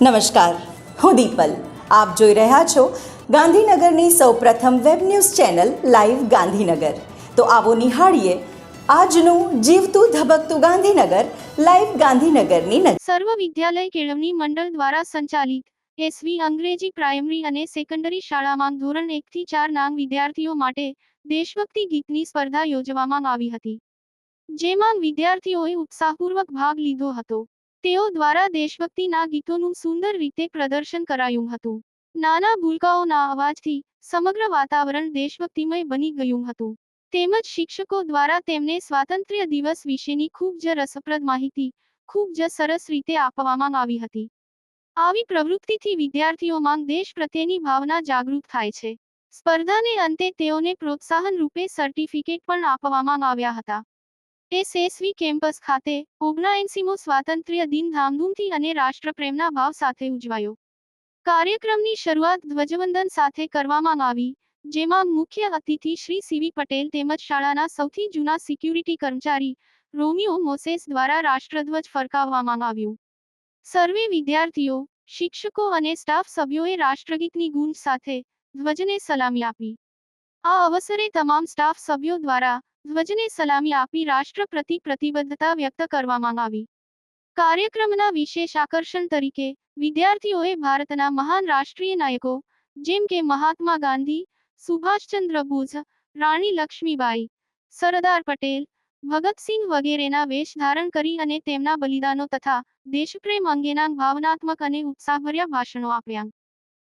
નમસ્કાર, હું દીપલ. આપ જોઈ રહ્યા છો ગાંધીનગરની સૌપ્રથમ web news channel live Gandhinagar. તો આવો નિહાળીએ આજનું જીવતું ધબકતું ગાંધીનગર લાઈવ ગાંધીનગરની નજર. સર્વ વિદ્યાલય કેળવણી મંડળ દ્વારા સંચાલિત એસવી અંગ્રેજી પ્રાઇમરી અને સેકન્ડરી શાળામાં ધોરણ 1 થી 4 ના વિદ્યાર્થીઓ માટે દેશભક્તિ ગીતની સ્પર્ધા યોજવામાં આવી હતી, જેમાં વિદ્યાર્થીઓએ ઉત્સાહપૂર્વક ભાગ લીધો હતો. તેઓ દ્વારા દેશભક્તિના ગીતોનું સુંદર રીતે પ્રદર્શન કરાયું હતું. નાના ભૂલકાઓના અવાજથી સમગ્ર વાતાવરણ દેશભક્તિમય બની ગયું હતું. તેમજ શિક્ષકો દ્વારા તેમને સ્વાતંત્ર્ય દિવસ વિશેની ખૂબ જ રસપ્રદ માહિતી ખૂબ જ સરસ રીતે આપવામાં આવી હતી. આવી પ્રવૃત્તિથી વિદ્યાર્થીઓમાં દેશ પ્રત્યેની ભાવના જાગૃત થાય છે. સ્પર્ધાને અંતે તેઓને પ્રોત્સાહન રૂપે સર્ટિફિકેટ પણ આપવામાં આવ્યા હતા. એસએસવી કેમ્પસ ખાતે 79મો સ્વાતંત્ર્ય દિન ધામધૂમથી અને રાષ્ટ્રપ્રેમના ભાવ સાથે ઉજવાયો. કાર્યક્રમની શરૂઆત ધ્વજવંદન સાથે કરવામાં આવી, જેમાં મુખ્ય અતિથિ શ્રી સીવી પટેલ તેમજ શાળાના સૌથી જૂના સિક્યુરિટી કર્મચારી રોમિયો મોસેસ દ્વારા રાષ્ટ્રધ્વજ ફરકાવવામાં આવ્યું. સર્વે વિદ્યાર્થીઓ, શિક્ષકો અને સ્ટાફ સભ્યોએ રાષ્ટ્રગીતની ગૂંજ સાથે ધ્વજને સલામી આપી. આ અવસરે તમામ સ્ટાફ સભ્યો દ્વારા ધ્વજને સલામી આપી રાષ્ટ્ર પ્રતિ પ્રતિબદ્ધતા વ્યક્ત કરવામાં આવી. કાર્યક્રમના વિશેષ આકર્ષણ તરીકે વિદ્યાર્થીઓએ ભારતના મહાન રાષ્ટ્રીય નાયકો જેમ કે મહાત્મા ગાંધી, સુભાષચંદ્ર બોઝ, રાણી લક્ષ્મીબાઈ, સરદાર પટેલ, ભગતસિંહ વગેરેના વેશ ધારણ કરી અને તેમના બલિદાનો તથા દેશપ્રેમ અંગેના ભાવનાત્મક અને ઉત્સાહભર્યા ભાષણો આપ્યા.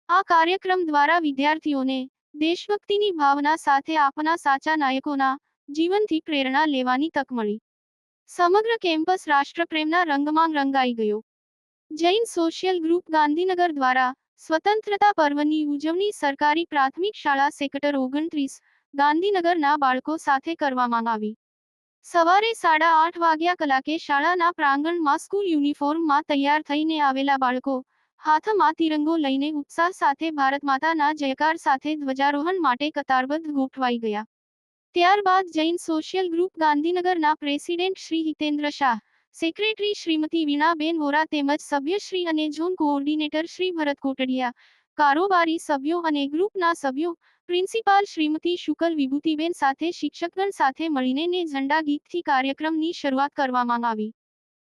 આ કાર્યક્રમ દ્વારા વિદ્યાર્થીઓને દેશભક્તિની ભાવના સાથે આપણા સાચા નાયકોના જીવનથી પ્રેરણા લેવાની તક મળી. સમગ્ર કેમ્પસ રાષ્ટ્રપ્રેમના રંગમાં રંગાઈ ગયો. જૈન સોશિયલ ગ્રુપ ગાંધીનગર દ્વારા સ્વતંત્રતા પર્વની ઉજવણી સરકારી પ્રાથમિક શાળા સેક્ટર 29, ગાંધીનગરના બાળકો સાથે કરવામાં આવી. સવારે 8:30 વાગ્યા કલાકે શાળાના પ્રાંગણમાં સ્કૂલ યુનિફોર્મમાં તૈયાર થઈને આવેલા બાળકો હાથમાં તિરંગો લઈને ઉત્સાહ સાથે ભારત માતાના જયકાર સાથે ધ્વજારોહણ માટે કતારબદ્ધ ગોઠવાઈ ગયા. ત્યારબાદ જૈન સોશિયલ ગ્રુપ ગાંધીનગરના પ્રેસિડેન્ટ શ્રી હિતેન્દ્ર શાહ, સેક્રેટરી શ્રીમતી વીણાબેન વોરા તેમજ સભ્યશ્રી અને ઝોન કોઓર્ડિનેટર શ્રી ભરત કોટડિયા, કારોબારી સભ્યો અને ગ્રુપના સભ્યો, પ્રિન્સિપાલ શ્રીમતી શુકલ વિભૂતિબેન સાથે શિક્ષકગણ સાથે મળીને ને ઝંડા ગીતથી કાર્યક્રમની શરૂઆત કરવામાં આવી.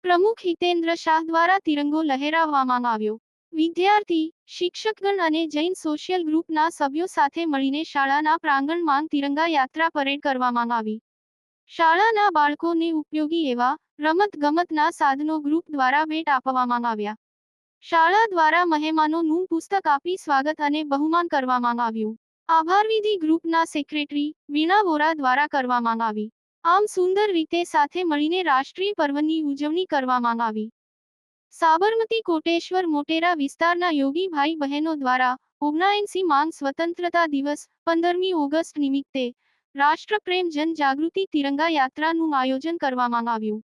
પ્રમુખ હિતેન્દ્ર શાહ દ્વારા તિરંગો લહેરાવવામાં આવ્યો. વિદ્યાર્થી, શિક્ષકગણ અને જૈન સોશિયલ ગ્રુપના સભ્યો સાથે મળીને શાળાના પ્રાંગણમાં તિરંગા યાત્રા પરેડ કરવામાં આવી. શાળાના બાળકોને ઉપયોગી એવા રમત-ગમતના સાધનો ગ્રુપ દ્વારા ભેટ આપવામાં આવ્યા. શાળા દ્વારા મહેમાનોનું પુસ્તક આપી સ્વાગત અને બહુમાન કરવામાં આવ્યું. આભારવિધિ ગ્રુપના સેક્રેટરી વીણા વોરા દ્વારા કરવામાં આવી. આમ સુંદર રીતે સાથે મળીને રાષ્ટ્રીય પર્વની ઉજવણી કરવામાં આવી. સાબરમતી કોટેશ્વર મોટેરા વિસ્તારના યોગી ભાઈ બહેનો દ્વારા 79મી સ્વતંત્રતા દિવસ 15મી ઓગસ્ટ નિમિત્તે રાષ્ટ્રપ્રેમ જનજાગૃતિ તિરંગા યાત્રાનું આયોજન કરવામાં આવ્યું.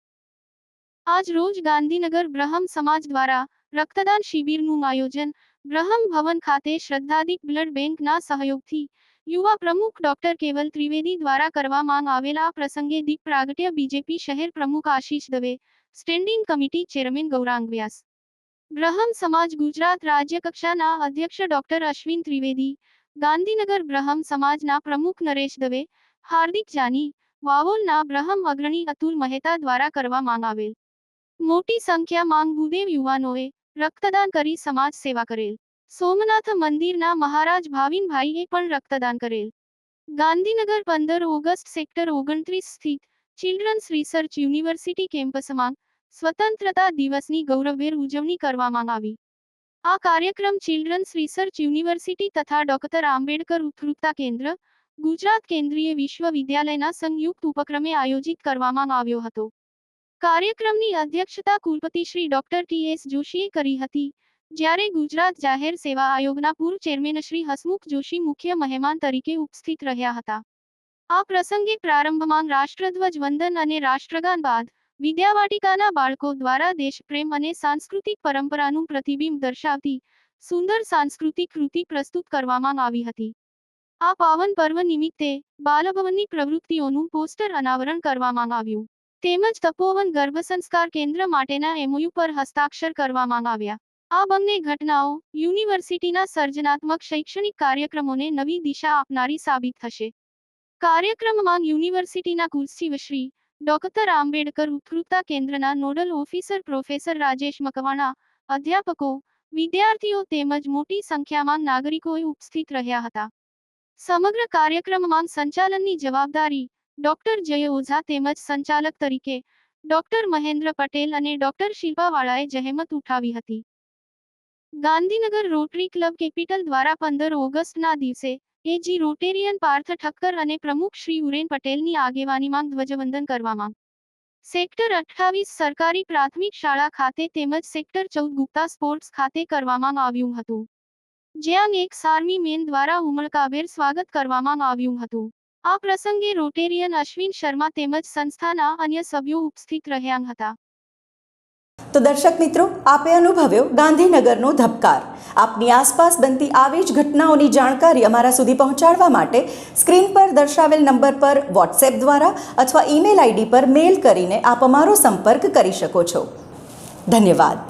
આજ રોજ ગાંધીનગર બ્રહ્મ સમાજ દ્વારા રક્તદાન શિબિરનું આયોજન બ્રહ્મ ભવન ખાતે શ્રદ્ધાદીપ બ્લડ બેંકના સહયોગથી યુવા પ્રમુખ ડોક્ટર કેવલ ત્રિવેદી દ્વારા કરવામાં આવેલા પ્રસંગે દીપ પ્રાગટ્ય બીજેપી શહેર પ્રમુખ Ashish Dave, standing committee chairman Gaurang Vyas, Brahm Samaj Gujarat રાજ્ય કક્ષાના અધ્યક્ષ ડોક્ટર અશ્વિન ત્રિવેદી, ગાંધીનગર બ્રહ્મ સમાજના પ્રમુખ નરેશ દવે, હાર્દિક જાની, વાવોલના બ્રહ્મ અગ્રણી અતુલ મહેતા દ્વારા કરવામાં આવેલ. મોટી સંખ્યામાં ભૂદેવ યુવાનોએ રક્તદાન કરી સમાજ સેવા કરેલ. સોમનાથ મંદિરના મહારાજ ભાવિનભાઈએ પણ રક્તદાન કરેલ. ગાંધીનગર 15 ઓગસ્ટ સેક્ટર 29 સ્થિત ચિલ્ડ્રન્સ રિસર્ચ યુનિવર્સિટી કેમ્પસમાં સ્વતંત્રતા દિવસની ગૌરવભેર ઉજવણી કરવામાં આવી. આ કાર્યક્રમ ચિલ્ડ્રન્સ રિસર્ચ યુનિવર્સિટી તથા ડોક્ટર આંબેડકર ઉત્કૃતતા કેન્દ્ર, ગુજરાત કેન્દ્રીય વિશ્વવિદ્યાલયના સંયુક્ત ઉપક્રમે આયોજિત કરવામાં આવ્યો હતો. કાર્યક્રમની અધ્યક્ષતા કુલપતિ શ્રી ડોક્ટર ટી.એસ. જોશીએ કરી હતી, જ્યારે ગુજરાત જાહેર સેવા આયોગના પૂર્વ ચેરમેન શ્રી હસમુખ જોશી મુખ્ય મહેમાન તરીકે ઉપસ્થિત રહ્યા હતા. આ પ્રસંગે પ્રારંભમાં રાષ્ટ્રધ્વજ વંદન અને રાષ્ટ્રગાન બાદ વિદ્યાવાટિકાના બાળકો દ્વારા દેશપ્રેમ અને સાંસ્કૃતિક પરંપરાનું પ્રતિબિંબ દર્શાવતી સુંદર સાંસ્કૃતિક કૃતિ પ્રસ્તુત કરવામાં આવી હતી. આ પાવન પર્વ નિમિત્તે બાલભવનની પ્રવૃત્તિઓનું પોસ્ટર અનાવરણ કરવામાં આવ્યું. તેમજ તપોવન ગર્ભસંસ્કાર કેન્દ્ર માટેના એમઓયુ પર હસ્તાક્ષર કરવામાં આવ્યા. આ બંને ઘટનાઓ યુનિવર્સિટીના સર્જનાત્મક શૈક્ષણિક કાર્યક્રમોને નવી દિશા આપનારી સાબિત થશે. કાર્યક્રમમાં યુનિવર્સિટીના કુલસચિવ શ્રી ડોક્ટર આંબેડકર ઉત્કૃતતા કેન્દ્રના nodal officer professor Rajesh Makwana, અધ્યાપકો, વિદ્યાર્થીઓ તેમજ મોટી સંખ્યામાં નાગરિકોએ ઉપસ્થિત રહ્યા હતા. સમગ્ર કાર્યક્રમમાં સંચાલનની જવાબદારી ડોક્ટર જય ઓઝા તેમજ સંચાલક તરીકે ડોક્ટર મહેન્દ્ર પટેલ અને ડોક્ટર શિલ્પાવાળાએ જહેમત ઉઠાવી હતી. ગાંધીનગર રોટરી ક્લબ કેપિટલ દ્વારા 15 ઓગસ્ટના દિવસે એજી રોટેરિયન પાર્થ ઠક્કર અને પ્રમુખ શ્રી ઉરેન પટેલની આગેવાનીમાં ધ્વજવંદન કરવામાં સેક્ટર 28 સરકારી પ્રાથમિક શાળા ખાતે તેમજ સેક્ટર 14 ગુપ્તા સ્પોર્ટ્સ ખાતે કરવામાં આવ્યું હતું, જ્યાં એક આર્મી મેન દ્વારા ઉમળકાભેર સ્વાગત કરવામાં આવ્યું હતું. આ પ્રસંગે રોટેરિયન અશ્વિન શર્મા તેમજ સંસ્થાના અન્ય સભ્યો ઉપસ્થિત રહ્યા હતા. તો દર્શક મિત્રો, આપે અનુભવ્યો ગાંધીનગરનો ધબકાર. આપની આસપાસ બનતી આવી જ ઘટનાઓની જાણકારી અમારા સુધી પહોંચાડવા માટે સ્ક્રીન પર દર્શાવેલ નંબર પર વોટ્સએપ દ્વારા અથવા ઈમેલ આઈડી પર મેલ કરીને આપ અમારો સંપર્ક કરી શકો છો. ધન્યવાદ.